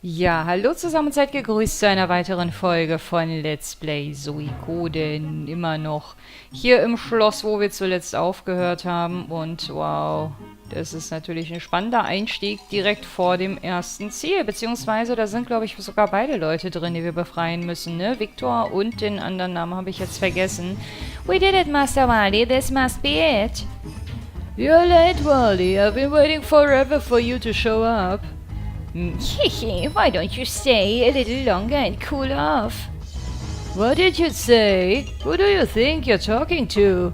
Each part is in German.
Ja, hallo zusammen, seid gegrüßt zu einer weiteren Folge von Let's Play SUIKODEN. Immer noch hier im Schloss, wo wir zuletzt aufgehört haben. Und wow, das ist natürlich ein spannender Einstieg direkt vor dem ersten Ziel. Beziehungsweise da sind, glaube ich, sogar beide Leute drin, die wir befreien müssen, ne? Victor und den anderen Namen habe ich jetzt vergessen. We did it, Master Wally. This must be it. You're late, Wally. I've been waiting forever for you to show up. Why don't you stay a little longer and cool off? What did you say? Who do you think you're talking to?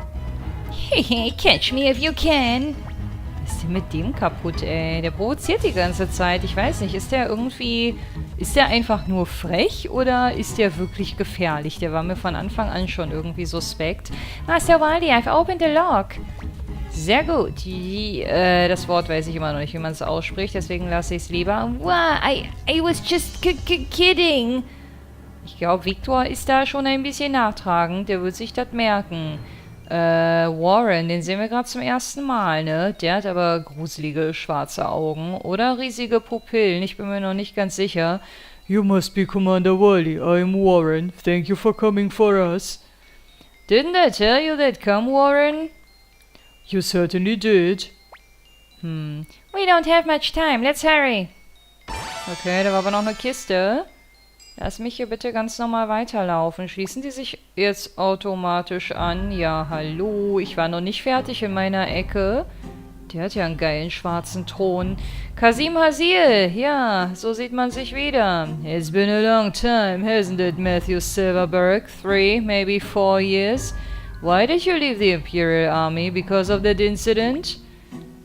Catch me if you can. Was ist denn mit dem kaputt, ey? Der provoziert die ganze Zeit. Ich weiß nicht, ist der irgendwie... Ist der einfach nur frech oder ist der wirklich gefährlich? Der war mir von Anfang an schon irgendwie suspekt. Master Wally, I've opened the lock. Sehr gut. Das Wort weiß ich immer noch nicht, wie man es ausspricht, deswegen lasse ich es lieber. Wow, I was just kidding. Ich glaube, Victor ist da schon ein bisschen nachtragend. Der wird sich das merken. Warren, den sehen wir gerade zum ersten Mal, ne? Der hat aber gruselige schwarze Augen oder riesige Pupillen. Ich bin mir noch nicht ganz sicher. You must be Commander Wally. I'm Warren. Thank you for coming for us. Didn't I tell you they'd come, Warren? You certainly did. We don't have much time. Let's hurry. Okay, da war aber noch eine Kiste. Lass mich hier bitte ganz normal weiterlaufen. Schließen die sich jetzt automatisch an? Ja, hallo. Ich war noch nicht fertig in meiner Ecke. Der hat ja einen geilen schwarzen Thron. Kasim Hasil. Ja, so sieht man sich wieder. It's been a long time, hasn't it, Matthew Silverberg? 3, maybe 4 years. Why did you leave the Imperial Army? Because of that incident?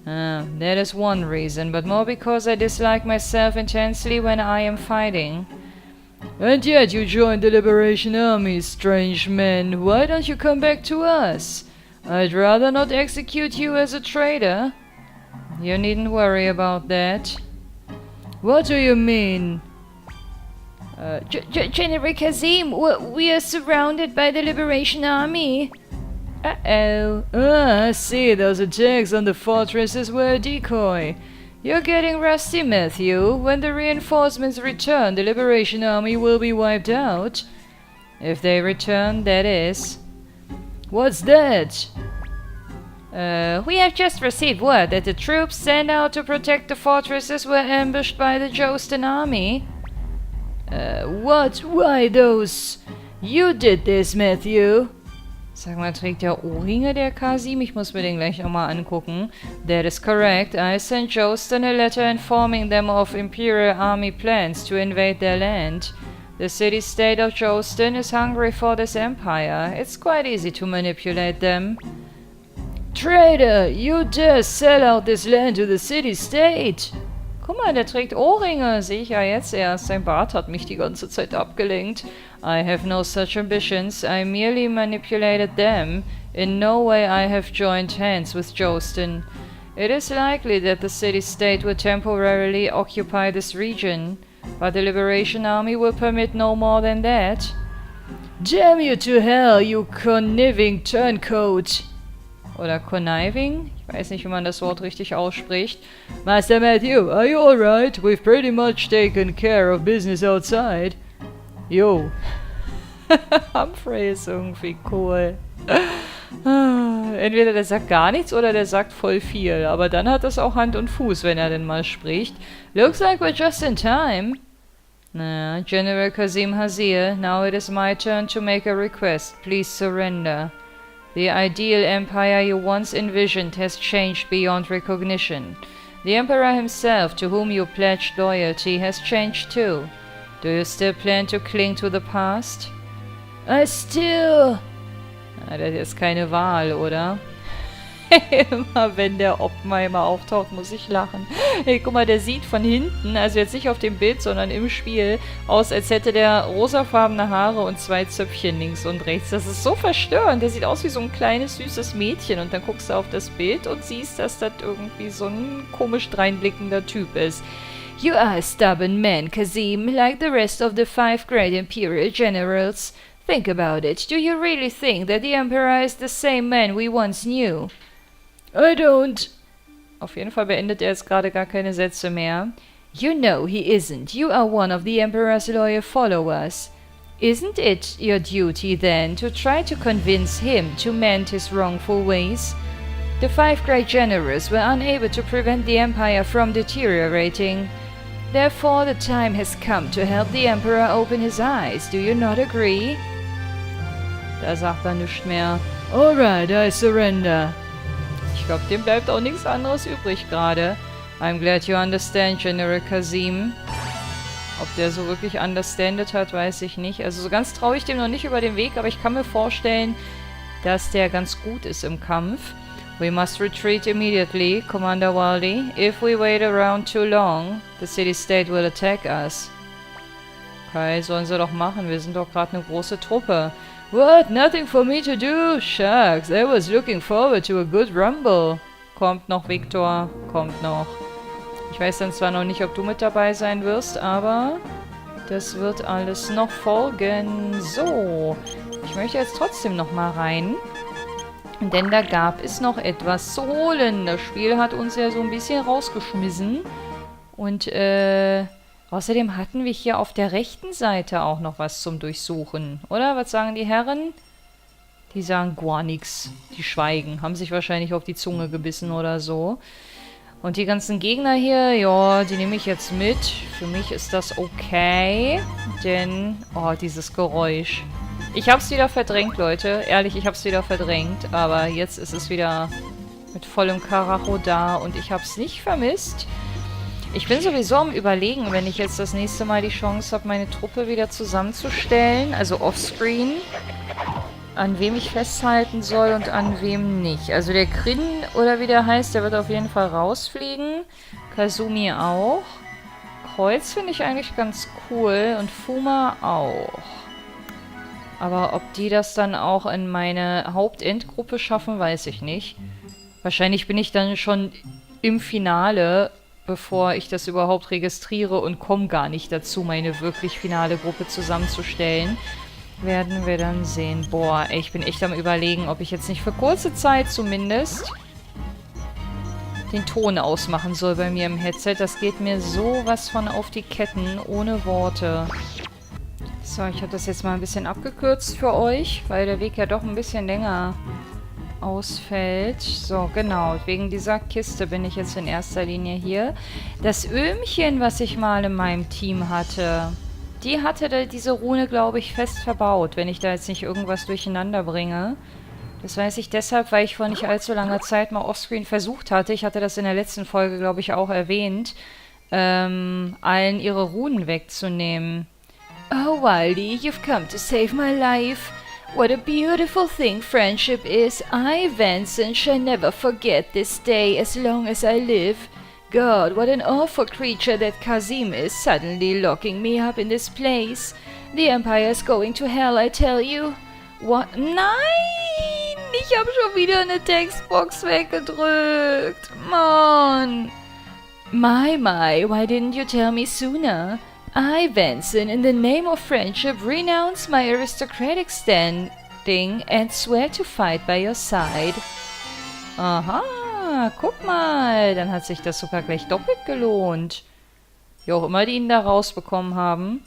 That is one reason, but more because I dislike myself intensely when I am fighting. And yet you joined the Liberation Army, strange man. Why don't you come back to us? I'd rather not execute you as a traitor. You needn't worry about that. What do you mean? General Kazim, we are surrounded by the Liberation Army. Uh-oh. I see. Those attacks on the fortresses were a decoy. You're getting rusty, Matthew. When the reinforcements return, the Liberation Army will be wiped out. If they return, that is. What's that? We have just received word that the troops sent out to protect the fortresses were ambushed by the Jostin Army. What? Why those? You did this, Matthew. Sag mal, trägt der Ohrringe, der Kasim? Ich muss mir den gleich nochmal angucken. That is correct. I sent Jostin a letter informing them of Imperial Army plans to invade their land. The city-state of Jostin is hungry for this empire. It's quite easy to manipulate them. Traitor! You dare sell out this land to the city-state! Guck mal, der trägt Ohrringe. Sehe ich ja jetzt erst. Sein Bart hat mich die ganze Zeit abgelenkt. I have no such ambitions. I merely manipulated them. In no way I have joined hands with Jostin. It is likely that the city-state will temporarily occupy this region, but the Liberation Army will permit no more than that. Damn you to hell, you conniving turncoat! Oder conniving? Ich weiß nicht, wie man das Wort richtig ausspricht. Master Matthew, are you alright? We've pretty much taken care of business outside. Yo. Humphrey ist irgendwie cool. Entweder der sagt gar nichts oder der sagt voll viel. Aber dann hat das auch Hand und Fuß, wenn er denn mal spricht. Looks like we're just in time. General Kazim Hazir, now it is my turn to make a request. Please surrender. The ideal empire you once envisioned has changed beyond recognition. The emperor himself, to whom you pledged loyalty, has changed too. Do you still plan to cling to the past? I still... Das ist keine Wahl, oder? Immer wenn der Oppenheimer auftaucht, muss ich lachen. Hey, guck mal, der sieht von hinten, also jetzt nicht auf dem Bild, sondern im Spiel, aus, als hätte der rosafarbene Haare und 2 Zöpfchen links und rechts. Das ist so verstörend. Der sieht aus wie so ein kleines, süßes Mädchen. Und dann guckst du auf das Bild und siehst, dass das irgendwie so ein komisch dreinblickender Typ ist. You are a stubborn man, Kazim, like the rest of the 5 great Imperial Generals. Think about it. Do you really think that the Emperor is the same man we once knew? I don't. Auf jeden Fall beendet er jetzt gerade gar keine Sätze mehr. You know he isn't. You are one of the Emperor's loyal followers. Isn't it your duty, then, to try to convince him to mend his wrongful ways? The 5 great generals were unable to prevent the Empire from deteriorating. Therefore, the time has come to help the Emperor open his eyes. Do you not agree? Da sagt er nichts mehr. Alright, I surrender. Ich glaube, dem bleibt auch nichts anderes übrig gerade. I'm glad you understand, General Kasim. Ob der so wirklich understandet hat, weiß ich nicht. Also so ganz traue ich dem noch nicht über den Weg, aber ich kann mir vorstellen, dass der ganz gut ist im Kampf. We must retreat immediately, Commander Waldy. If we wait around too long, the city-state will attack us. Okay, sollen sie doch machen. Wir sind doch gerade eine große Truppe. What? Nothing for me to do? Shucks, I was looking forward to a good rumble. Kommt noch, Victor. Kommt noch. Ich weiß dann zwar noch nicht, ob du mit dabei sein wirst, aber das wird alles noch folgen. So, ich möchte jetzt trotzdem noch mal rein. Denn da gab es noch etwas zu holen. Das Spiel hat uns ja so ein bisschen rausgeschmissen. Und außerdem hatten wir hier auf der rechten Seite auch noch was zum Durchsuchen. Oder? Was sagen die Herren? Die sagen gar nichts. Die schweigen. Haben sich wahrscheinlich auf die Zunge gebissen oder so. Und die ganzen Gegner hier, ja, die nehme ich jetzt mit. Für mich ist das okay. Denn, oh, dieses Geräusch. Ich hab's wieder verdrängt, Leute. Ehrlich, ich hab's wieder verdrängt. Aber jetzt ist es wieder mit vollem Karacho da und ich hab's nicht vermisst. Ich bin sowieso am Überlegen, wenn ich jetzt das nächste Mal die Chance habe, meine Truppe wieder zusammenzustellen, also offscreen, an wem ich festhalten soll und an wem nicht. Also der Krin, oder wie der heißt, der wird auf jeden Fall rausfliegen. Kazumi auch. Kreuz finde ich eigentlich ganz cool und Fuma auch. Aber ob die das dann auch in meine Hauptendgruppe schaffen, weiß ich nicht. Wahrscheinlich bin ich dann schon im Finale, bevor ich das überhaupt registriere und komme gar nicht dazu, meine wirklich finale Gruppe zusammenzustellen. Werden wir dann sehen. Boah, ey, ich bin echt am Überlegen, ob ich jetzt nicht für kurze Zeit zumindest den Ton ausmachen soll bei mir im Headset. Das geht mir sowas von auf die Ketten, ohne Worte. So, ich habe das jetzt mal ein bisschen abgekürzt für euch, weil der Weg ja doch ein bisschen länger ausfällt. So, genau. Wegen dieser Kiste bin ich jetzt in erster Linie hier. Das Öhmchen, was ich mal in meinem Team hatte, die hatte da diese Rune, glaube ich, fest verbaut, wenn ich da jetzt nicht irgendwas durcheinander bringe. Das weiß ich deshalb, weil ich vor nicht allzu langer Zeit mal offscreen versucht hatte. Ich hatte das in der letzten Folge, glaube ich, auch erwähnt, allen ihre Runen wegzunehmen. Oh, Waldy, you've come to save my life. What a beautiful thing friendship is. I, Vincent, shall never forget this day as long as I live. God, what an awful creature that Kasim is, suddenly locking me up in this place. The Empire is going to hell, I tell you. What? Nein! Ich habe schon wieder eine Textbox weggedrückt. Mann! My, why didn't you tell me sooner? I, Vincent, in the name of friendship, renounce my aristocratic standing and swear to fight by your side. Aha, guck mal, dann hat sich das sogar gleich doppelt gelohnt. Wie auch immer die ihn da rausbekommen haben.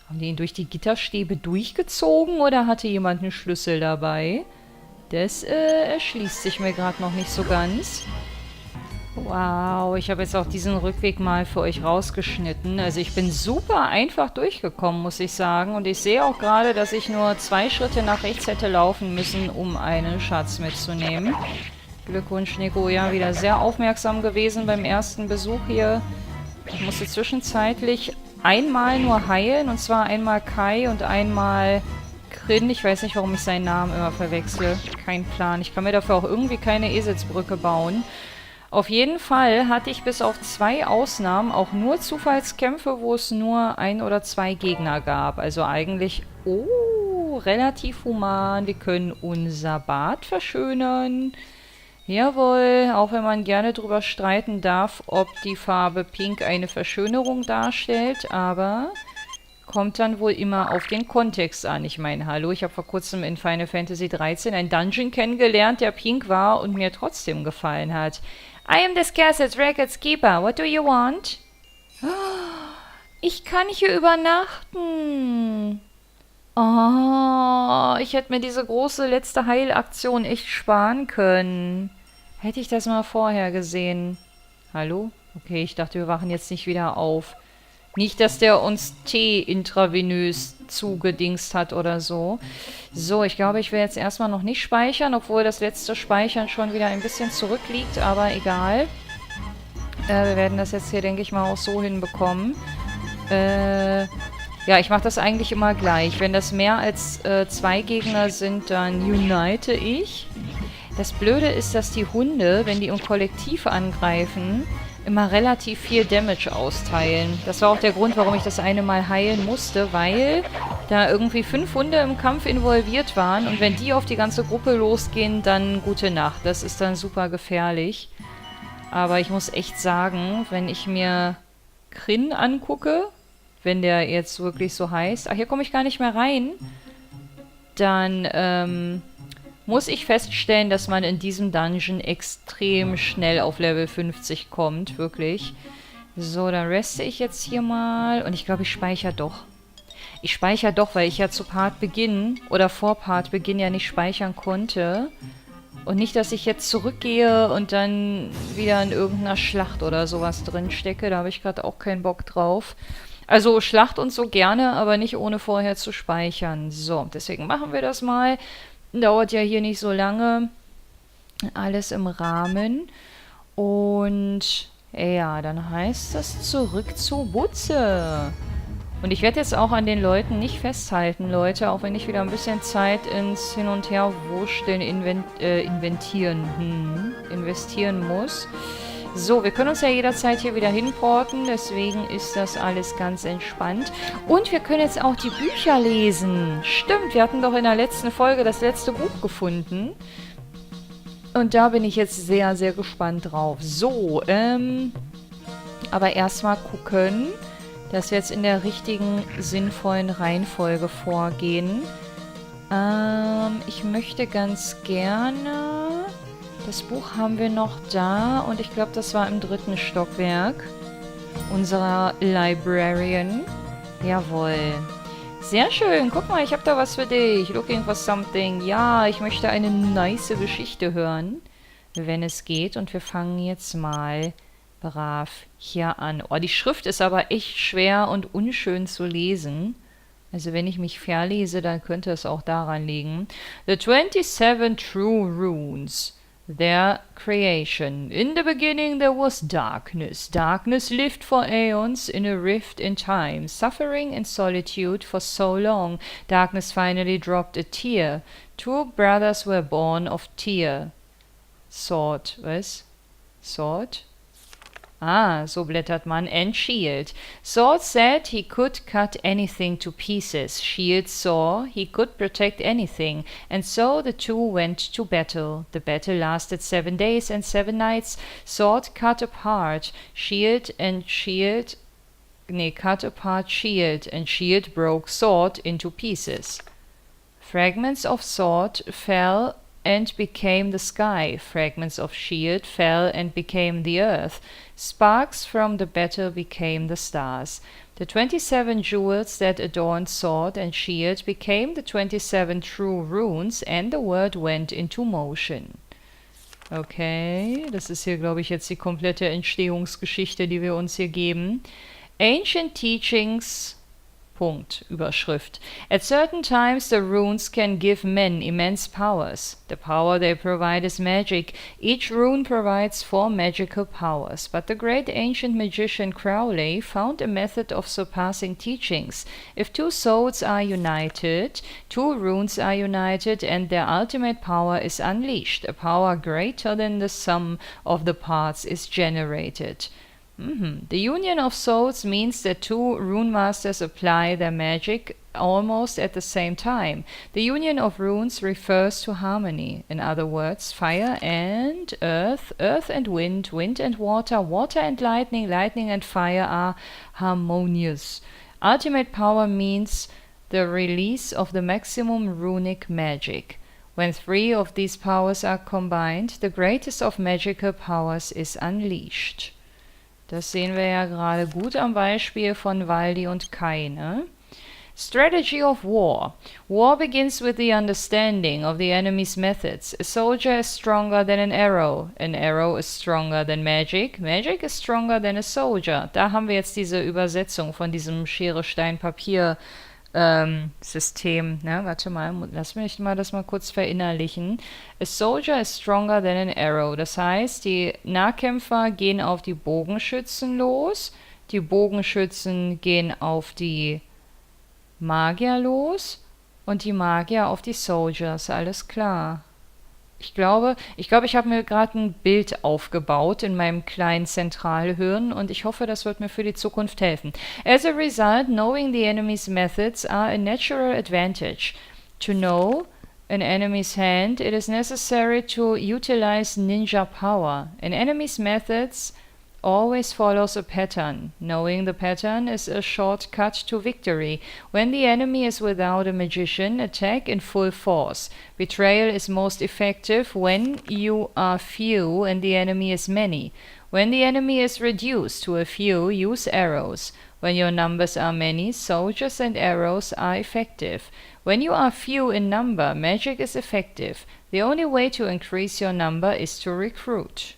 Haben die ihn durch die Gitterstäbe durchgezogen oder hatte jemand einen Schlüssel dabei? Das erschließt sich mir gerade noch nicht so ganz. Wow, ich habe jetzt auch diesen Rückweg mal für euch rausgeschnitten. Also ich bin super einfach durchgekommen, muss ich sagen. Und ich sehe auch gerade, dass ich nur 2 Schritte nach rechts hätte laufen müssen, um einen Schatz mitzunehmen. Glückwunsch, Negoya, wieder sehr aufmerksam gewesen beim ersten Besuch hier. Ich musste zwischenzeitlich einmal nur heilen, und zwar einmal Kai und einmal Krin. Ich weiß nicht, warum ich seinen Namen immer verwechsle. Kein Plan. Ich kann mir dafür auch irgendwie keine Eselsbrücke bauen. Auf jeden Fall hatte ich bis auf 2 Ausnahmen auch nur Zufallskämpfe, wo es nur 1 oder 2 Gegner gab. Also eigentlich, relativ human. Wir können unser Bad verschönern. Jawohl, auch wenn man gerne drüber streiten darf, ob die Farbe Pink eine Verschönerung darstellt, aber kommt dann wohl immer auf den Kontext an. Ich meine, hallo, ich habe vor kurzem in Final Fantasy 13 einen Dungeon kennengelernt, der pink war und mir trotzdem gefallen hat. I am this castle's record's keeper. What do you want? Ich kann hier übernachten. Oh, ich hätte mir diese große letzte Heilaktion echt sparen können. Hätte ich das mal vorher gesehen. Hallo? Okay, ich dachte, wir wachen jetzt nicht wieder auf. Nicht, dass der uns Tee intravenös zugedingst hat oder so. So, ich glaube, ich will jetzt erstmal noch nicht speichern, obwohl das letzte Speichern schon wieder ein bisschen zurückliegt, aber egal. Wir werden das jetzt hier, denke ich mal, auch so hinbekommen. Ja, ich mache das eigentlich immer gleich. Wenn das mehr als 2 Gegner sind, dann unite ich. Das Blöde ist, dass die Hunde, wenn die im Kollektiv angreifen, immer relativ viel Damage austeilen. Das war auch der Grund, warum ich das eine Mal heilen musste, weil da irgendwie 5 Hunde im Kampf involviert waren und wenn die auf die ganze Gruppe losgehen, dann gute Nacht. Das ist dann super gefährlich. Aber ich muss echt sagen, wenn ich mir Krin angucke, wenn der jetzt wirklich so heißt, ach, hier komme ich gar nicht mehr rein, dann muss ich feststellen, dass man in diesem Dungeon extrem schnell auf Level 50 kommt, wirklich. So, dann reste ich jetzt hier mal. Und ich glaube, ich speichere doch. Ich speichere doch, weil ich ja zu Partbeginn oder vor Partbeginn ja nicht speichern konnte. Und nicht, dass ich jetzt zurückgehe und dann wieder in irgendeiner Schlacht oder sowas drin stecke. Da habe ich gerade auch keinen Bock drauf. Also Schlacht und so gerne, aber nicht ohne vorher zu speichern. So, deswegen machen wir das mal. Dauert ja hier nicht so lange. Alles im Rahmen. Und ja, dann heißt das zurück zu Butze. Und ich werde jetzt auch an den Leuten nicht festhalten, Leute, auch wenn ich wieder ein bisschen Zeit ins Hin- und Herwurschteln investieren muss. So, wir können uns ja jederzeit hier wieder hinporten, deswegen ist das alles ganz entspannt. Und wir können jetzt auch die Bücher lesen. Stimmt, wir hatten doch in der letzten Folge das letzte Buch gefunden. Und da bin ich jetzt sehr, sehr gespannt drauf. So, aber erstmal gucken, dass wir jetzt in der richtigen, sinnvollen Reihenfolge vorgehen. Ich möchte ganz gerne... Das Buch haben wir noch da und ich glaube, das war im 3. Stockwerk unserer Librarian. Jawohl. Sehr schön. Guck mal, ich habe da was für dich. Looking for something. Ja, ich möchte eine nice Geschichte hören, wenn es geht. Und wir fangen jetzt mal brav hier an. Oh, die Schrift ist aber echt schwer und unschön zu lesen. Also wenn ich mich verlese, dann könnte es auch daran liegen. The 27 True Runes. Their creation. In the beginning there was darkness. Darkness lived for aeons in a rift in time, suffering in solitude for so long. Darkness finally dropped a tear. 2 brothers were born of tear. Sword, was? Sword? Ah, so blättert man. And Shield. Sword said he could cut anything to pieces. Shield saw he could protect anything. And so the 2 went to battle. The battle lasted 7 days and 7 nights. Sword cut apart Shield and Shield... cut apart Shield and Shield broke Sword into pieces. Fragments of Sword fell and became the sky. Fragments of Shield fell and became the earth. Sparks from the battle became the stars. The 27 jewels that adorned Sword and Shield became the 27 true runes and the world went into motion. Okay, das ist hier, glaube ich, jetzt die komplette Entstehungsgeschichte, die wir uns hier geben. Ancient Teachings... Punkt, Überschrift. At certain times the runes can give men immense powers. The power they provide is magic. Each rune provides 4 magical powers. But the great ancient magician Crowley found a method of surpassing teachings. If 2 souls are united, 2 runes are united and their ultimate power is unleashed. A power greater than the sum of the parts is generated. The union of souls means that 2 rune masters apply their magic almost at the same time. The union of runes refers to harmony. In other words, fire and earth, earth and wind, wind and water, water and lightning, lightning and fire are harmonious. Ultimate power means the release of the maximum runic magic. When 3 of these powers are combined, the greatest of magical powers is unleashed. Das sehen wir ja gerade gut am Beispiel von Waldi und Kai, ne? Strategy of war. War begins with the understanding of the enemy's methods. A soldier is stronger than an arrow. An arrow is stronger than magic. Magic is stronger than a soldier. Da haben wir jetzt diese Übersetzung von diesem Schere, Stein, Papier System. Ne? Warte mal, lass mich mal das mal kurz verinnerlichen. A soldier is stronger than an arrow. Das heißt, die Nahkämpfer gehen auf die Bogenschützen los. Die Bogenschützen gehen auf die Magier los und die Magier auf die Soldiers, alles klar. Ich glaube, ich habe mir gerade ein Bild aufgebaut in meinem kleinen Zentralhirn und ich hoffe, das wird mir für die Zukunft helfen. As a result, knowing the enemy's methods are a natural advantage. To know an enemy's hand, it is necessary to utilize ninja power. An enemy's methods always follows a pattern. Knowing the pattern is a shortcut to victory. When the enemy is without a magician, attack in full force. Betrayal is most effective when you are few and the enemy is many. When the enemy is reduced to a few, use arrows. When your numbers are many, soldiers and arrows are effective. When you are few in number, magic is effective. The only way to increase your number is to recruit.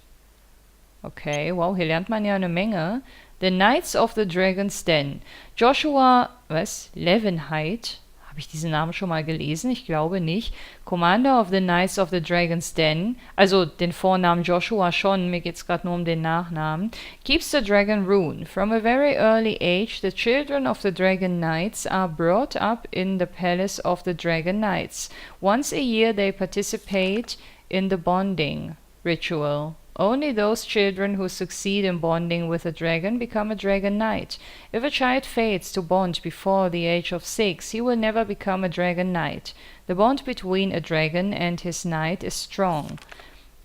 Okay, wow, hier lernt man ja eine Menge. The Knights of the Dragon's Den. Joshua, Levenheit? Habe ich diesen Namen schon mal gelesen? Ich glaube nicht. Commander of the Knights of the Dragon's Den. Also den Vornamen Joshua schon, mir geht es gerade nur um den Nachnamen. Keeps the Dragon Rune. From a very early age, the children of the Dragon Knights are brought up in the palace of the Dragon Knights. Once a year they participate in the bonding ritual. Only those children who succeed in bonding with a dragon become a dragon knight. If a child fails to bond before the age of 6, he will never become a dragon knight. The bond between a dragon and his knight is strong.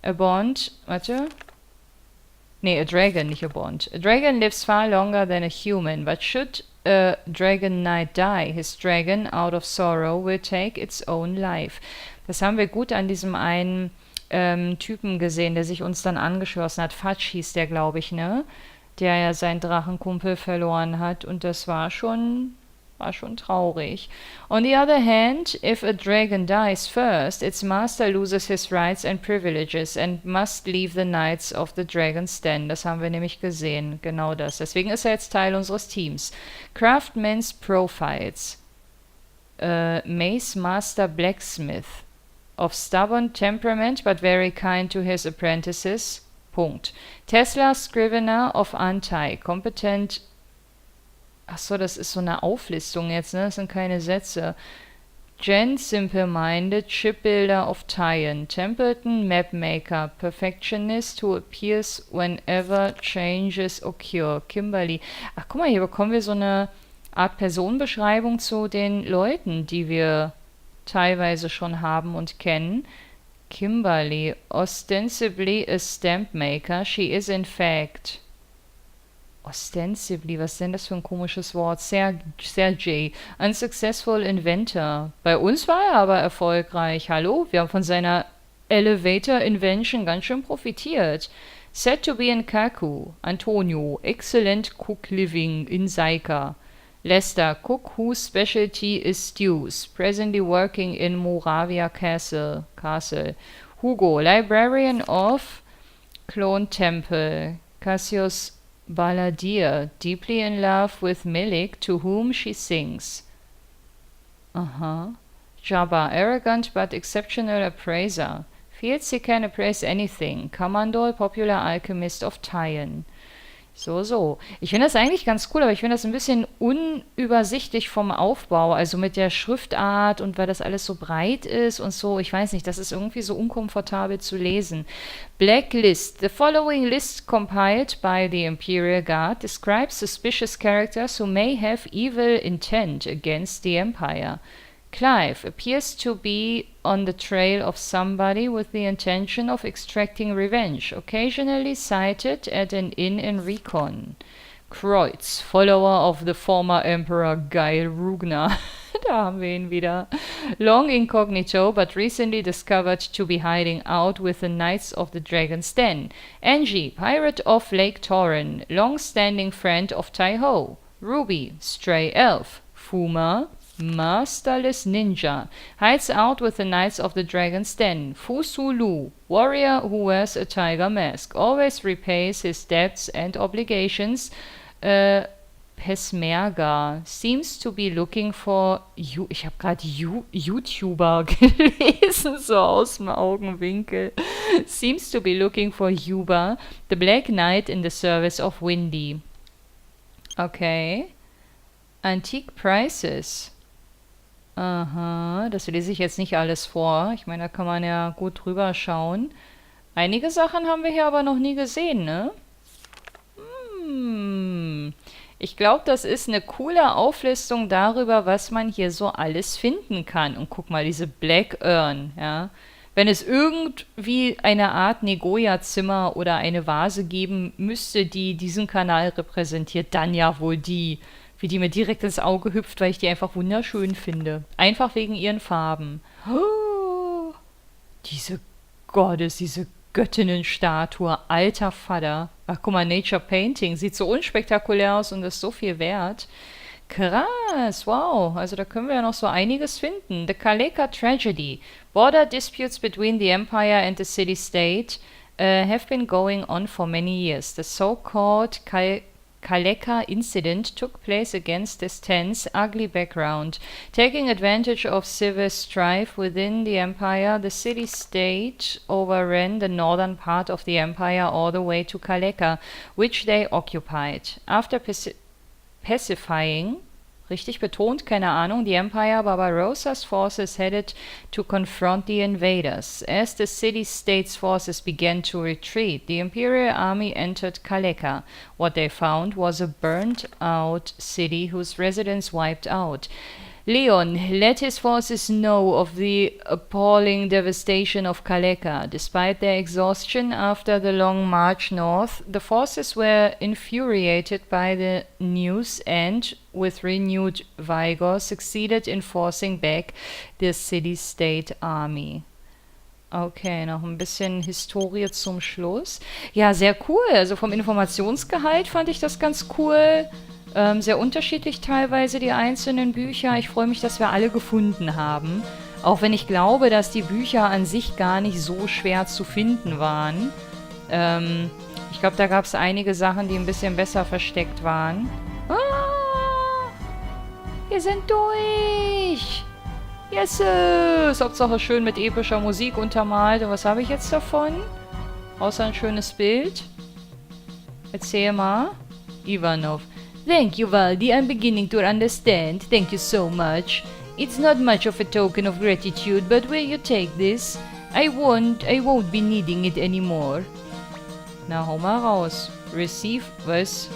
A dragon, nicht a bond. A dragon lives far longer than a human, but should a dragon knight die, his dragon, out of sorrow, will take its own life. Das haben wir gut an diesem einen Typen gesehen, der sich uns dann angeschlossen hat. Fatsch hieß der, glaube ich, ne? Der ja seinen Drachenkumpel verloren hat und das war schon traurig. On the other hand, if a dragon dies first, its master loses his rights and privileges and must leave the Knights of the Dragon's Den. Das haben wir nämlich gesehen, genau das. Deswegen ist er jetzt Teil unseres Teams. Craftsman's Profiles. Mace Master Blacksmith. Of stubborn temperament, but very kind to his apprentices. Punkt. Tesla Scrivener of Anti. Kompetent. Achso, das ist so eine Auflistung jetzt, ne? Das sind keine Sätze. Jen Simple-Minded, Shipbuilder of Tyen. Templeton Mapmaker. Perfectionist who appears whenever changes occur. Kimberly. Ach, guck mal, hier bekommen wir so eine Art Personenbeschreibung zu den Leuten, die wir teilweise schon haben und kennen. Kimberly, ostensibly a stamp maker, she is in fact. Ostensibly, was ist denn das für ein komisches Wort? Sergey, unsuccessful inventor. Bei uns war er aber erfolgreich. Hallo, wir haben von seiner Elevator Invention ganz schön profitiert. Said to be in Kaku. Antonio, excellent cook living in Saika. Lester, cook whose specialty is stews, presently working in Moravia Castle. Hugo, librarian of Clone Temple. Cassius Balladeer, deeply in love with Milik, to whom she sings. Jabba, arrogant but exceptional appraiser. Feels he can appraise anything. Commandor, popular alchemist of Tyen. So. Ich finde das eigentlich ganz cool, aber ich finde das ein bisschen unübersichtlich vom Aufbau, also mit der Schriftart und weil das alles so breit ist und so, ich weiß nicht, das ist irgendwie so unkomfortabel zu lesen. Blacklist. The following list compiled by the Imperial Guard describes suspicious characters who may have evil intent against the Empire. Clive appears to be on the trail of somebody with the intention of extracting revenge, occasionally sighted at an inn in Recon. Kreutz, follower of the former Emperor Geil Rugner. Da haben wir ihn wieder. Long incognito, but recently discovered to be hiding out with the Knights of the Dragon's Den. Angie, pirate of Lake Torren, long-standing friend of Tai-Ho. Ruby, stray elf. Fuma, masterless ninja, hides out with the Knights of the Dragon's Den. Fusulu, warrior who wears a tiger mask, always repays his debts and obligations. Pesmerga seems to be looking for ich habe gerade YouTuber gelesen, so aus dem Augenwinkel. Seems to be looking for Yuba, the Black Knight in the service of Windy. Okay. Antique Prices. Aha, das lese ich jetzt nicht alles vor. Ich meine, da kann man ja gut drüber schauen. Einige Sachen haben wir hier aber noch nie gesehen, ne? Ich glaube, das ist eine coole Auflistung darüber, was man hier so alles finden kann. Und guck mal, diese Black Urn, ja. Wenn es irgendwie eine Art Negoya-Zimmer oder eine Vase geben müsste, die diesen Kanal repräsentiert, dann ja wohl die. Wie die mir direkt ins Auge hüpft, weil ich die einfach wunderschön finde. Einfach wegen ihren Farben. Oh, diese Gottes, diese Göttinnenstatue, alter Vater. Ach, guck mal, Nature Painting. Sieht so unspektakulär aus und ist so viel wert. Krass, wow. Also da können wir ja noch so einiges finden. The Kaleka Tragedy. Border disputes between the Empire and the city-state have been going on for many years. The so-called Kaleka incident took place against this tense, ugly background. Taking advantage of civil strife within the empire, the city-state overran the northern part of the empire all the way to Kaleka, which they occupied. After pacifying, richtig betont, keine Ahnung, the Empire, Barbarossa's forces headed to confront the invaders. As the city-state's forces began to retreat, the Imperial Army entered Kaleka. What they found was a burned-out city whose residents wiped out. Leon let his forces know of the appalling devastation of Kaleka. Despite their exhaustion after the long march north, the forces were infuriated by the news and, with renewed vigor, succeeded in forcing back the city-state army. Okay, noch ein bisschen Historie zum Schluss. Ja, sehr cool. Also vom Informationsgehalt fand ich das ganz cool. Sehr unterschiedlich teilweise die einzelnen Bücher. Ich freue mich, dass wir alle gefunden haben. Auch wenn ich glaube, dass die Bücher an sich gar nicht so schwer zu finden waren. Ich glaube, da gab es einige Sachen, die ein bisschen besser versteckt waren. Ah, wir sind durch! Yes! Hauptsache schön mit epischer Musik untermalt. Und was habe ich jetzt davon? Außer ein schönes Bild. Erzähl mal. Ivanov. Thank you, Valdi. I'm beginning to understand. Thank you so much. It's not much of a token of gratitude, but will you take this? I won't be needing it anymore. Na, hau mal raus. Receive, was?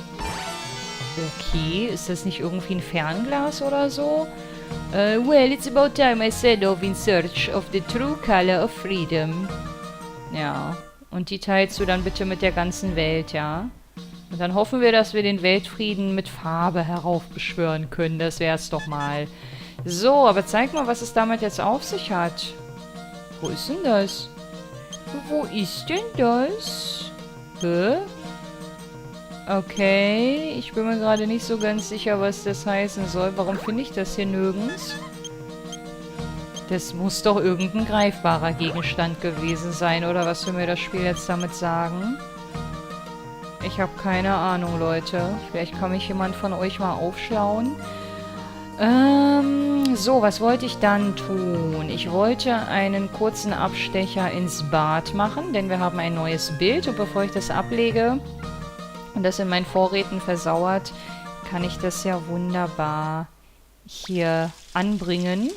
Okay, ist das nicht irgendwie ein Fernglas oder so? Well, it's about time I set off in search of the true color of freedom. Ja, und die teilst du dann bitte mit der ganzen Welt, ja? Und dann hoffen wir, dass wir den Weltfrieden mit Farbe heraufbeschwören können. Das wär's doch mal. So, aber zeig mal, was es damit jetzt auf sich hat. Wo ist denn das? Wo ist denn das? Hä? Okay, ich bin mir gerade nicht so ganz sicher, was das heißen soll. Warum finde ich das hier nirgends? Das muss doch irgendein greifbarer Gegenstand gewesen sein, oder was will mir das Spiel jetzt damit sagen? Ich habe keine Ahnung, Leute. Vielleicht kann mich jemand von euch mal aufschlauen. So, was wollte ich dann tun? Ich wollte einen kurzen Abstecher ins Bad machen, denn wir haben ein neues Bild. Und bevor ich das ablege und das in meinen Vorräten versauert, kann ich das ja wunderbar hier einbringen,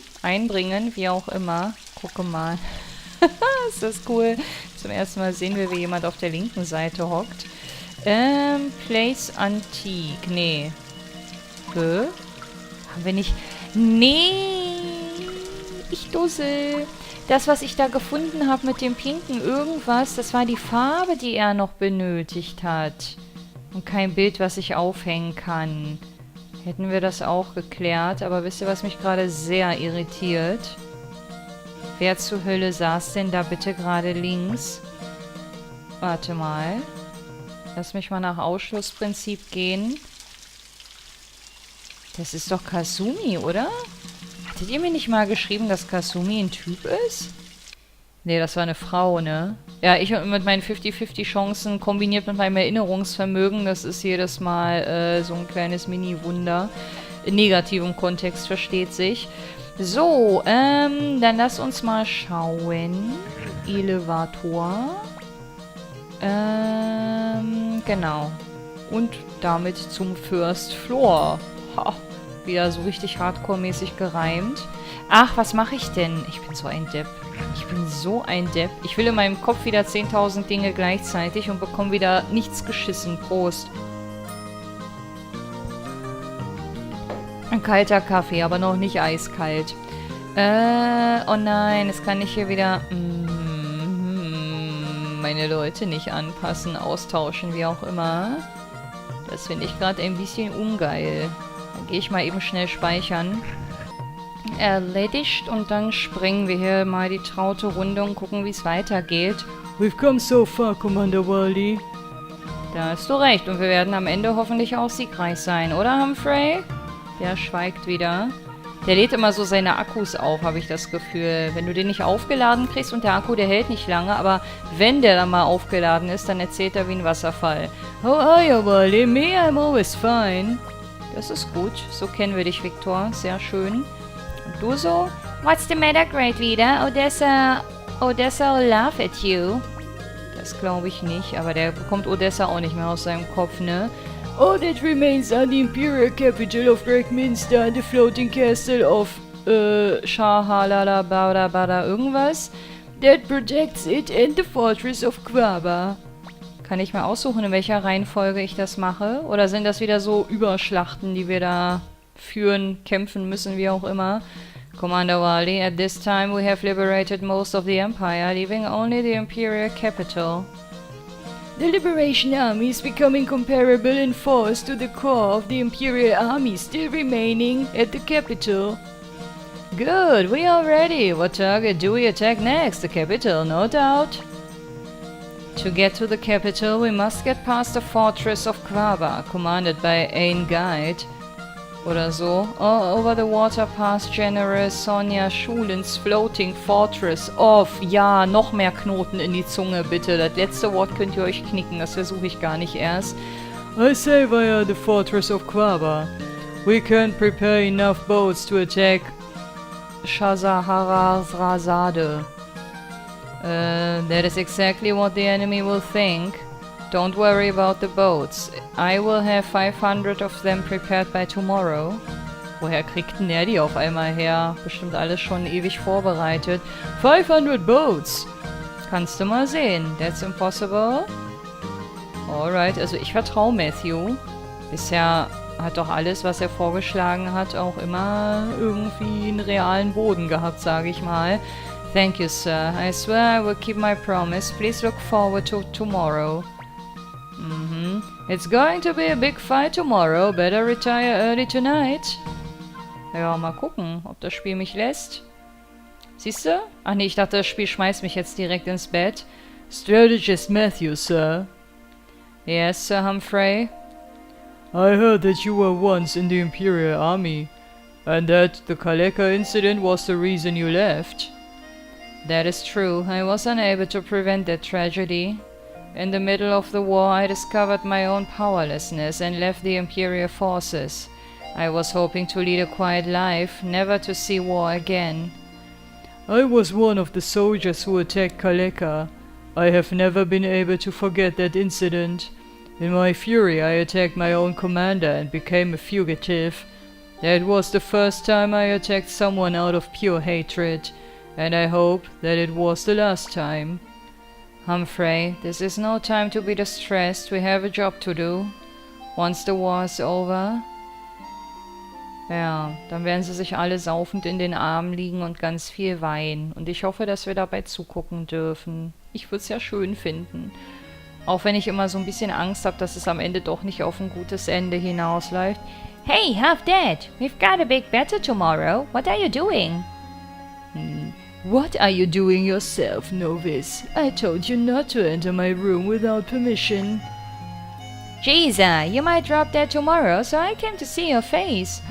wie auch immer. Gucke mal. Ist das cool. Zum ersten Mal sehen wir, wie jemand auf der linken Seite hockt. Place Antique. Nee. Hä? Haben wir nicht... Nee. Ich dussel. Das, was ich da gefunden habe mit dem pinken irgendwas, das war die Farbe, die er noch benötigt hat. Und kein Bild, was ich aufhängen kann. hätten wir das auch geklärt. Aber wisst ihr, was mich gerade sehr irritiert? Wer zur Hölle saß denn da bitte gerade links? Warte mal. Lass mich mal nach Ausschlussprinzip gehen. Das ist doch Kasumi, oder? Hattet ihr mir nicht mal geschrieben, dass Kasumi ein Typ ist? Nee, das war eine Frau, ne? Ja, ich mit meinen 50-50 Chancen kombiniert mit meinem Erinnerungsvermögen, das ist jedes Mal so ein kleines Mini-Wunder. In negativem Kontext, versteht sich. So, dann lass uns mal schauen. Elevator. Genau. Und damit zum First Floor. Ha, wieder so richtig hardcore-mäßig gereimt. Ach, was mache ich denn? Ich bin so ein Depp. Ich bin so ein Depp. Ich will in meinem Kopf wieder 10.000 Dinge gleichzeitig und bekomme wieder nichts geschissen. Prost. Ein kalter Kaffee, aber noch nicht eiskalt. Oh nein, jetzt kann ich hier wieder meine Leute nicht anpassen, austauschen, wie auch immer. Das finde ich gerade ein bisschen ungeil. Dann gehe ich mal eben schnell speichern. Erledigt und dann springen wir hier mal die traute Runde und gucken, wie es weitergeht. We've come so far, Commander Wally. Da hast du recht und wir werden am Ende hoffentlich auch siegreich sein, oder Humphrey? Der schweigt wieder. Der lädt immer so seine Akkus auf, habe ich das Gefühl. Wenn du den nicht aufgeladen kriegst und der Akku, der hält nicht lange, aber wenn der dann mal aufgeladen ist, dann erzählt er wie ein Wasserfall. Oh, ja, Wally, me, I'm always fine. Das ist gut. So kennen wir dich, Victor. Sehr schön. Und du so? What's the matter, Great Leader? Odessa will laugh at you. Das glaube ich nicht, aber der bekommt Odessa auch nicht mehr aus seinem Kopf, ne? All that remains are the imperial capital of Great Minster and the floating castle of, Shahalalabada irgendwas that protects it and the fortress of Quaba. Kann ich mal aussuchen, in welcher Reihenfolge ich das mache? Oder sind das wieder so Überschlachten, die wir da führen, kämpfen müssen, wie auch immer? Commander Wally, at this time we have liberated most of the empire, leaving only the imperial capital. The Liberation Army is becoming comparable in force to the core of the Imperial Army still remaining at the capital. Good, we are ready. What target do we attack next? The capital, no doubt. To get to the capital, we must get past the fortress of Quaba, commanded by Ain Guide. Oder so. Over the water past General Sonja Schulins floating fortress of... Ja, noch mehr Knoten in die Zunge, bitte. Das letzte Wort könnt ihr euch knicken, das versuche ich gar nicht erst. I say via the fortress of Quaba. We can prepare enough boats to attack Shazaharazade. That is exactly what the enemy will think. Don't worry about the boats. I will have 500 of them prepared by tomorrow. Woher kriegt denn der die auf einmal her? Bestimmt alles schon ewig vorbereitet. 500 boats! Kannst du mal sehen. That's impossible. Alright, also ich vertraue Matthew. Bisher hat doch alles, was er vorgeschlagen hat, auch immer irgendwie einen realen Boden gehabt, sage ich mal. Thank you, sir. I swear I will keep my promise. Please look forward to tomorrow. It's going to be a big fight tomorrow. Better retire early tonight. Ja, mal gucken, ob das Spiel mich lässt. Siehst du? Ach nee, ich dachte, das Spiel schmeißt mich jetzt direkt ins Bett. Strategist Matthew, sir. Yes, Sir Humphrey. I heard that you were once in the Imperial Army, and that the Kaleka incident was the reason you left. That is true. I was unable to prevent that tragedy. In the middle of the war, I discovered my own powerlessness and left the Imperial forces. I was hoping to lead a quiet life, never to see war again. I was one of the soldiers who attacked Kaleka. I have never been able to forget that incident. In my fury, I attacked my own commander and became a fugitive. That was the first time I attacked someone out of pure hatred, and I hope that it was the last time. Humphrey, this is no time to be distressed. We have a job to do. Once the war is over... Ja, dann werden sie sich alle saufend in den Armen liegen und ganz viel weinen. Und ich hoffe, dass wir dabei zugucken dürfen. Ich würde es ja schön finden. Auch wenn ich immer so ein bisschen Angst habe, dass es am Ende doch nicht auf ein gutes Ende hinausläuft. Hey, have that! We've got a big battle tomorrow. What are you doing? What are you doing yourself, novice? I told you not to enter my room without permission. Jesus, you might drop dead tomorrow, so I came to see your face.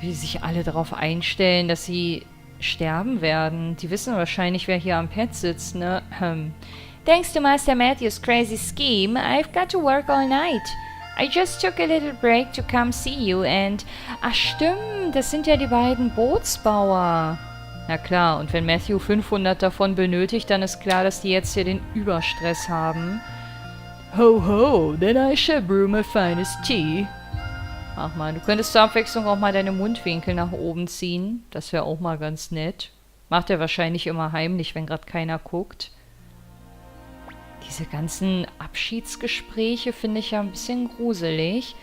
Wie sich alle darauf einstellen, dass sie sterben werden. Die wissen wahrscheinlich, wer hier am Pad sitzt, ne? Thanks to Master Matthew's crazy scheme, I've got to work all night. I just took a little break to come see you and... Ach stimmt, das sind ja die beiden Bootsbauer. Na klar, und wenn Matthew 500 davon benötigt, dann ist klar, dass die jetzt hier den Überstress haben. Ho ho, then I shall brew my finest tea. Ach man, du könntest zur Abwechslung auch mal deine Mundwinkel nach oben ziehen. Das wäre auch mal ganz nett. Macht er wahrscheinlich immer heimlich, wenn gerade keiner guckt. Diese ganzen Abschiedsgespräche finde ich ja ein bisschen gruselig.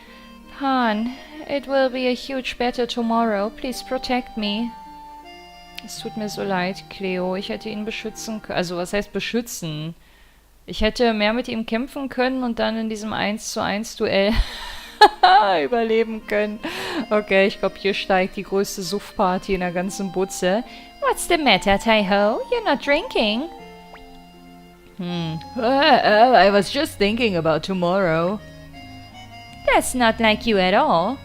Han, it will be a huge battle tomorrow. Please protect me. Es tut mir so leid, Cleo. Ich hätte ihn beschützen können. Also, was heißt beschützen? Ich hätte mehr mit ihm kämpfen können und dann in diesem 1:1 Duell überleben können. Okay, ich glaube, hier steigt die größte Suffparty in der ganzen Butze. What's the matter, Tai-Ho? You're not drinking? I was just thinking about tomorrow. That's not like you at all.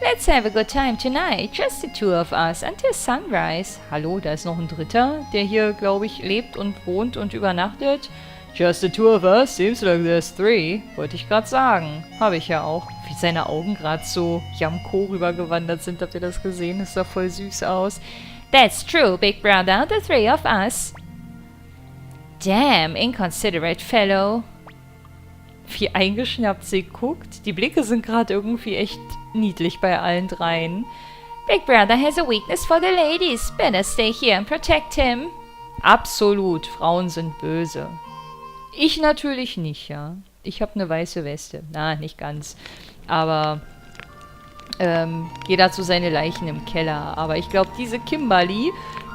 Let's have a good time tonight, just the two of us, until sunrise. Hallo, da ist noch ein Dritter, der hier, glaube ich, lebt und wohnt und übernachtet. Just the two of us? Seems like there's three. Wollte ich gerade sagen. Habe ich ja auch. Wie seine Augen gerade so Yamko rübergewandert sind. Habt ihr das gesehen? Das sah voll süß aus. That's true, Big Brother. The three of us. Damn, inconsiderate fellow. Wie eingeschnappt sie guckt. Die Blicke sind gerade irgendwie echt niedlich bei allen dreien. Big Brother has a weakness for the ladies. Better stay here and protect him. Absolut. Frauen sind böse. Ich natürlich nicht, ja. Ich habe eine weiße Weste. Na, nicht ganz. Aber gehe dazu seine Leichen im Keller. Aber ich glaube, diese Kimberly,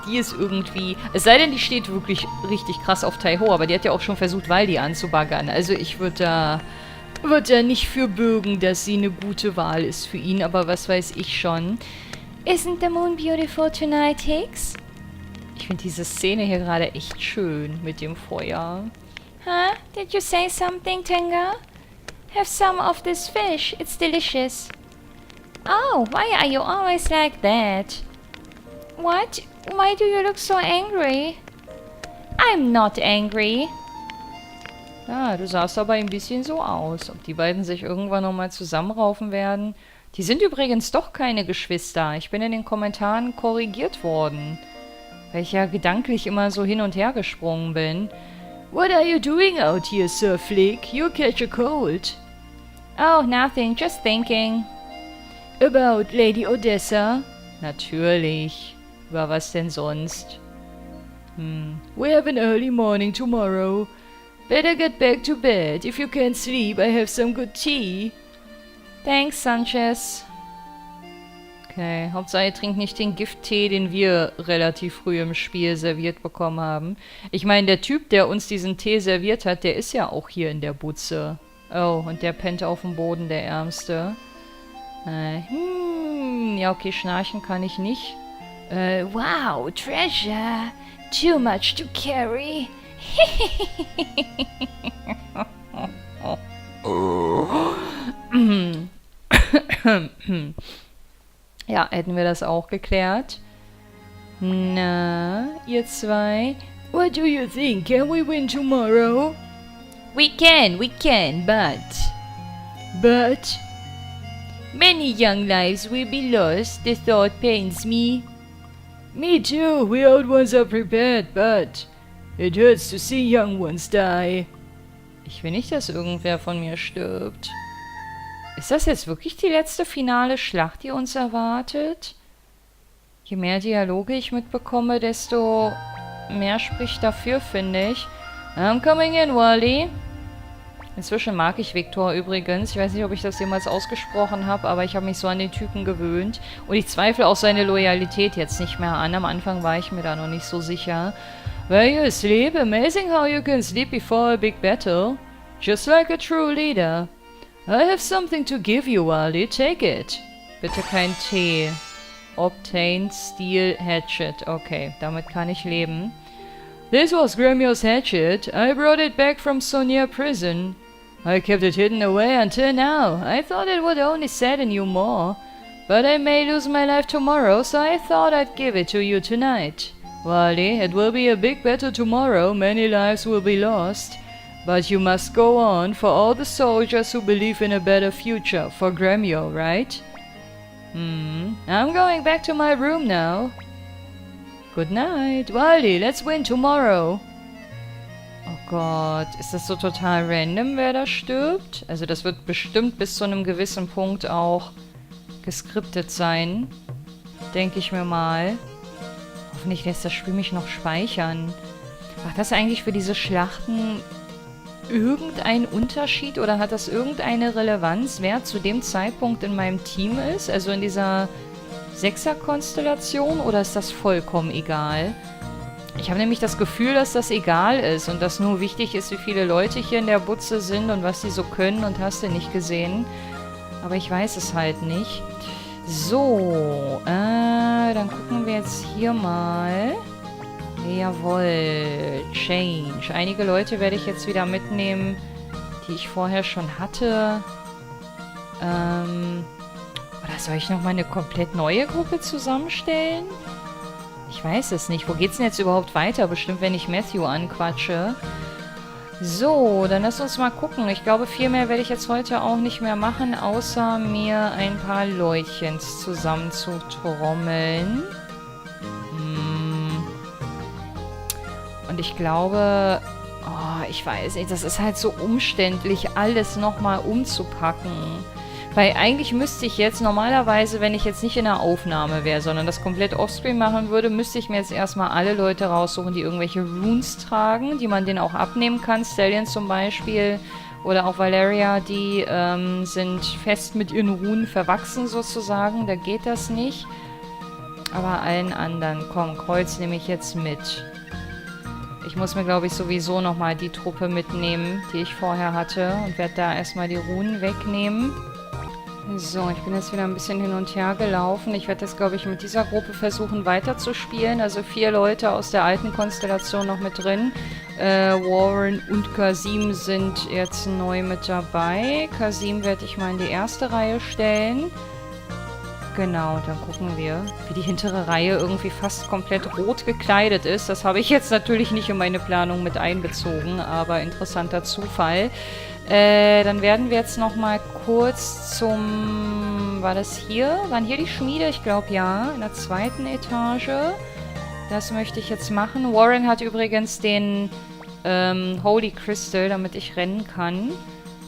die ist irgendwie... Es sei denn, die steht wirklich richtig krass auf Tai-Ho, aber die hat ja auch schon versucht, Waldi anzubaggern. Also ich würde da nicht für bürgen, dass sie eine gute Wahl ist für ihn, aber was weiß ich schon. Isn't the moon beautiful tonight, Hicks? Ich finde diese Szene hier gerade echt schön mit dem Feuer. Huh? Did you say something, Tenga? Have some of this fish. It's delicious. Oh, why are you always like that? What? Why do you look so angry? I'm not angry. Ja, du sahst aber ein bisschen so aus. Ob die beiden sich irgendwann nochmal zusammenraufen werden? Die sind übrigens doch keine Geschwister. Ich bin in den Kommentaren korrigiert worden. Weil ich ja gedanklich immer so hin und her gesprungen bin. What are you doing out here, Sir Flick? You'll catch a cold. Oh, nothing. Just thinking. About Lady Odessa? Natürlich. Über was denn sonst? We have an early morning tomorrow. Better get back to bed. If you can't sleep, I have some good tea. Thanks, Sanchez. Okay, Hauptsache ihr trinkt nicht den Gifttee, den wir relativ früh im Spiel serviert bekommen haben. Ich meine, der Typ, der uns diesen Tee serviert hat, der ist ja auch hier in der Butze. Oh, und der pennt auf dem Boden, der Ärmste. Ja, okay, schnarchen kann ich nicht. Wow, treasure. Too much to carry. Ja, hätten wir das auch geklärt. Na, ihr zwei? What do you think? Can we win tomorrow? We can, but... But? Many young lives will be lost. The thought pains me. Me too. We old ones are prepared, but... It hurts to see young ones die. Ich will nicht, dass irgendwer von mir stirbt. Ist das jetzt wirklich die letzte finale Schlacht, die uns erwartet? Je mehr Dialoge ich mitbekomme, desto mehr spricht dafür, finde ich. I'm coming in, Wally. Inzwischen mag ich Victor übrigens. Ich weiß nicht, ob ich das jemals ausgesprochen habe, aber ich habe mich so an den Typen gewöhnt. Und ich zweifle auch seine Loyalität jetzt nicht mehr an. Am Anfang war ich mir da noch nicht so sicher. Were you asleep? Amazing how you can sleep before a big battle. just like a true leader. I have something to give you, Wally. Take it. Bitte kein Tee. Obtain Steel Hatchet. Okay, damit kann ich leben. This was Gremio's hatchet. I brought it back from Sonia prison. I kept it hidden away until now. I thought it would only sadden you more. But I may lose my life tomorrow, so I thought I'd give it to you tonight. Wally, it will be a big battle tomorrow. Many lives will be lost. But you must go on for all the soldiers who believe in a better future. For Gremio, right? I'm going back to my room now. Good night. Wally, let's win tomorrow. Oh Gott, ist das so total random, wer da stirbt? Also das wird bestimmt bis zu einem gewissen Punkt auch geskriptet sein. Denke ich mir mal. Hoffentlich lässt das Spiel mich noch speichern. Macht das eigentlich für diese Schlachten irgendeinen Unterschied oder hat das irgendeine Relevanz, wer zu dem Zeitpunkt in meinem Team ist? Also in dieser Sechser-Konstellation, oder ist das vollkommen egal? Ich habe nämlich das Gefühl, dass das egal ist und dass nur wichtig ist, wie viele Leute hier in der Butze sind und was sie so können und hast du nicht gesehen. Aber ich weiß es halt nicht. So, dann gucken wir jetzt hier mal. Jawohl, Change. Einige Leute werde ich jetzt wieder mitnehmen, die ich vorher schon hatte. Oder soll ich nochmal eine komplett neue Gruppe zusammenstellen? Ich weiß es nicht. Wo geht's denn jetzt überhaupt weiter? Bestimmt, wenn ich Matthew anquatsche. So, dann lass uns mal gucken. Ich glaube, viel mehr werde ich jetzt heute auch nicht mehr machen, außer mir ein paar Leutchens zusammen zu trommeln. Und ich glaube, oh, ich weiß nicht, das ist halt so umständlich, alles nochmal umzupacken. Weil eigentlich müsste ich jetzt normalerweise, wenn ich jetzt nicht in der Aufnahme wäre, sondern das komplett offscreen machen würde, müsste ich mir jetzt erstmal alle Leute raussuchen, die irgendwelche Runes tragen, die man denen auch abnehmen kann. Stallion zum Beispiel oder auch Valeria, die sind fest mit ihren Runen verwachsen sozusagen. Da geht das nicht. Aber allen anderen, komm, Kreuz nehme ich jetzt mit. Ich muss mir, glaube ich, sowieso nochmal die Truppe mitnehmen, die ich vorher hatte. Und werde da erstmal die Runen wegnehmen. So, ich bin jetzt wieder ein bisschen hin und her gelaufen. Ich werde das, glaube ich, mit dieser Gruppe versuchen weiterzuspielen. Also 4 Leute aus der alten Konstellation noch mit drin. Warren und Kasim sind jetzt neu mit dabei. Kasim werde ich mal in die erste Reihe stellen. Genau, dann gucken wir, wie die hintere Reihe irgendwie fast komplett rot gekleidet ist. Das habe ich jetzt natürlich nicht in meine Planung mit einbezogen, aber interessanter Zufall. Dann werden wir jetzt nochmal kurz zum... War das hier? Waren hier die Schmiede? Ich glaube ja, in der 2. Etage. Das möchte ich jetzt machen. Warren hat übrigens den Holy Crystal, damit ich rennen kann.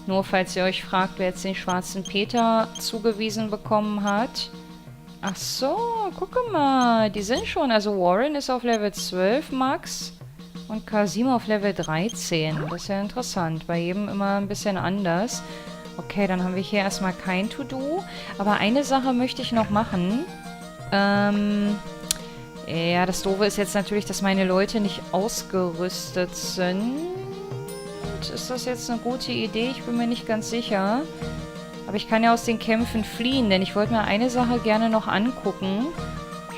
Nur falls ihr euch fragt, wer jetzt den schwarzen Peter zugewiesen bekommen hat. Ach so, gucke mal. Die sind schon. Also Warren ist auf Level 12 Max und Kasim auf Level 13. Das ist ja interessant. Bei jedem immer ein bisschen anders. Okay, dann haben wir hier erstmal kein To-Do. Aber eine Sache möchte ich noch machen. Ja, das Doofe ist jetzt natürlich, dass meine Leute nicht ausgerüstet sind. Ist das jetzt eine gute Idee? Ich bin mir nicht ganz sicher. Aber ich kann ja aus den Kämpfen fliehen, denn ich wollte mir eine Sache gerne noch angucken.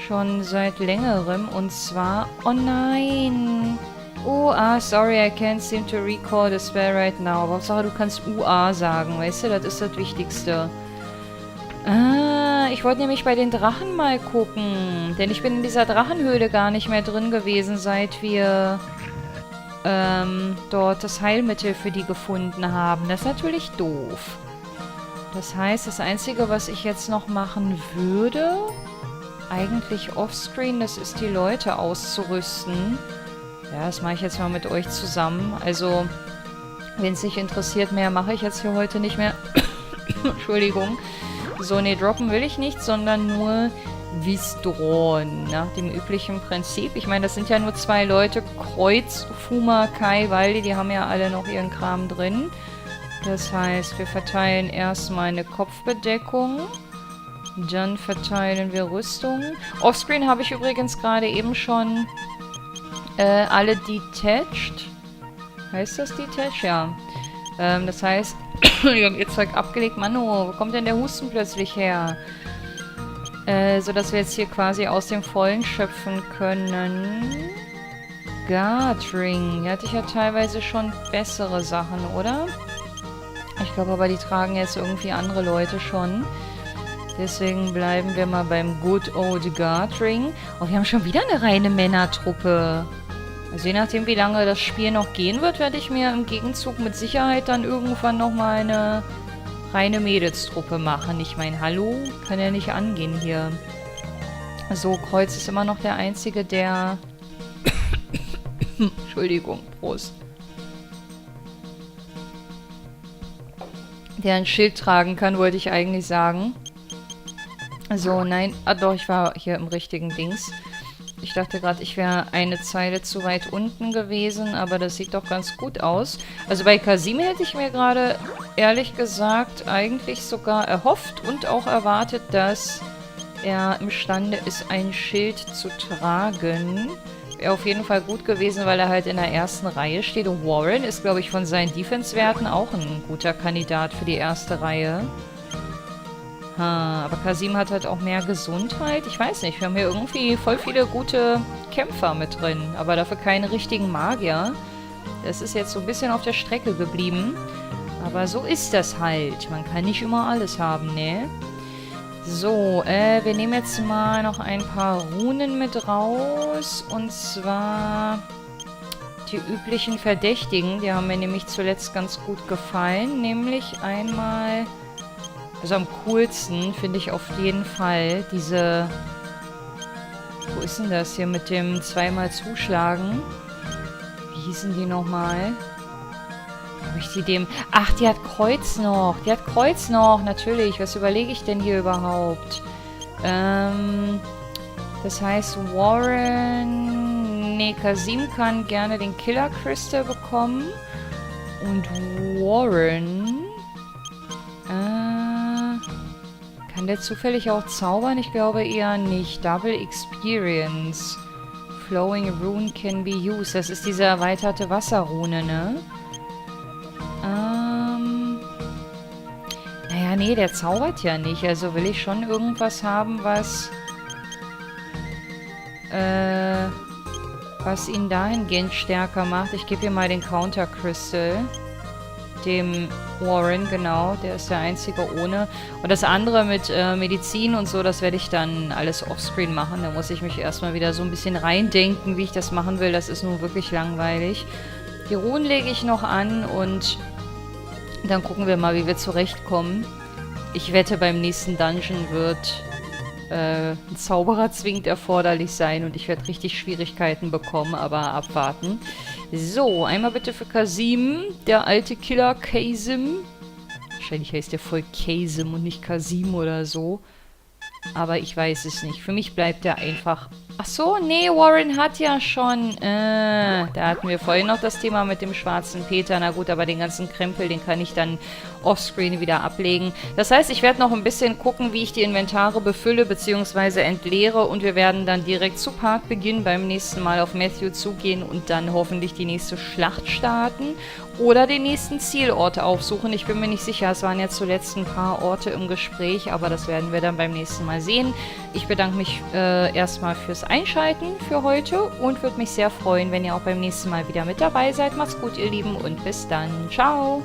Schon seit längerem. Und zwar... Oh nein! Sorry, I can't seem to recall the spell right now. Aber Hauptsache, du kannst sagen, weißt du? Das ist das Wichtigste. Ich wollte nämlich bei den Drachen mal gucken. Denn ich bin in dieser Drachenhöhle gar nicht mehr drin gewesen, seit wir... dort das Heilmittel für die gefunden haben. Das ist natürlich doof. Das heißt, das Einzige, was ich jetzt noch machen würde, eigentlich offscreen, das ist die Leute auszurüsten. Ja, das mache ich jetzt mal mit euch zusammen. Also, wenn es sich interessiert, mehr mache ich jetzt hier heute nicht mehr. Entschuldigung. So, nee, droppen will ich nicht, sondern nur Withdrawn, nach dem üblichen Prinzip. Ich meine, das sind ja nur 2 Leute. Kreuz, Fuma, Kai, Waldi, die haben ja alle noch ihren Kram drin. Das heißt, wir verteilen erstmal eine Kopfbedeckung. Dann verteilen wir Rüstung. Offscreen habe ich übrigens gerade eben schon alle detached. Heißt das detached? Ja. Das heißt, wir haben ihr Zeug abgelegt. Mano, wo kommt denn der Husten plötzlich her? Sodass wir jetzt hier quasi aus dem Vollen schöpfen können. Guardring. Hier hatte ich ja teilweise schon bessere Sachen, oder? Ich glaube aber, die tragen jetzt irgendwie andere Leute schon. Deswegen bleiben wir mal beim Good Old Guardring. Oh, wir haben schon wieder eine reine Männertruppe. Also je nachdem, wie lange das Spiel noch gehen wird, werde ich mir im Gegenzug mit Sicherheit dann irgendwann nochmal eine reine Mädelstruppe machen. Ich meine, hallo? Kann ja nicht angehen hier. So, Kreuz ist immer noch der Einzige, der... Entschuldigung, Prost. Der ein Schild tragen kann, wollte ich eigentlich sagen. So, nein. Ah doch, ich war hier im richtigen Dings. Ich dachte gerade, ich wäre eine Zeile zu weit unten gewesen, aber das sieht doch ganz gut aus. Also bei Kasim hätte ich mir gerade, ehrlich gesagt, eigentlich sogar erhofft und auch erwartet, dass er imstande ist, ein Schild zu tragen. Wäre auf jeden Fall gut gewesen, weil er halt in der ersten Reihe steht. Und Warren ist, glaube ich, von seinen Defense-Werten auch ein guter Kandidat für die erste Reihe. Aber Kasim hat halt auch mehr Gesundheit. Ich weiß nicht, wir haben hier irgendwie voll viele gute Kämpfer mit drin. Aber dafür keine richtigen Magier. Das ist jetzt so ein bisschen auf der Strecke geblieben. Aber so ist das halt. Man kann nicht immer alles haben, ne? So, wir nehmen jetzt mal noch ein paar Runen mit raus. Und zwar die üblichen Verdächtigen. Die haben mir nämlich zuletzt ganz gut gefallen. Nämlich einmal... Also am coolsten finde ich auf jeden Fall diese... Wo ist denn das hier mit dem zweimal Zuschlagen? Wie hießen die nochmal? Habe ich die dem... Ach, die hat Kreuz noch. Die hat Kreuz noch, natürlich. Was überlege ich denn hier überhaupt? Das heißt, Warren... Nee, Kasim kann gerne den Killer Crystal bekommen. Und Warren... Kann der zufällig auch zaubern? Ich glaube eher nicht. Double Experience. Flowing Rune can be used. Das ist diese erweiterte Wasserrune, ne? Naja, nee, der zaubert ja nicht. Also will ich schon irgendwas haben, was ihn dahingehend stärker macht. Ich gebe ihm mal den Counter Crystal. Dem Warren, genau. Der ist der einzige ohne. Und das andere mit Medizin und so, das werde ich dann alles offscreen machen. Da muss ich mich erstmal wieder so ein bisschen reindenken, wie ich das machen will. Das ist nun wirklich langweilig. Die Runen lege ich noch an und dann gucken wir mal, wie wir zurechtkommen. Ich wette, beim nächsten Dungeon wird ein Zauberer zwingend erforderlich sein und ich werde richtig Schwierigkeiten bekommen, aber abwarten. So, einmal bitte für Kasim, der alte Killer Kasim. Wahrscheinlich heißt der voll Kasim und nicht Kasim oder so. Aber ich weiß es nicht. Für mich bleibt er einfach... Ach so, nee, Warren hat ja schon... Da hatten wir vorhin noch das Thema mit dem schwarzen Peter. Na gut, aber den ganzen Krempel, den kann ich dann offscreen wieder ablegen. Das heißt, ich werde noch ein bisschen gucken, wie ich die Inventare befülle bzw. entleere. Und wir werden dann direkt zu Partbeginn beim nächsten Mal auf Matthew zugehen und dann hoffentlich die nächste Schlacht starten. Oder den nächsten Zielort aufsuchen. Ich bin mir nicht sicher, es waren jetzt zuletzt ein paar Orte im Gespräch, aber das werden wir dann beim nächsten Mal sehen. Ich bedanke mich erstmal fürs Einschalten für heute und würde mich sehr freuen, wenn ihr auch beim nächsten Mal wieder mit dabei seid. Macht's gut, ihr Lieben, und bis dann. Ciao!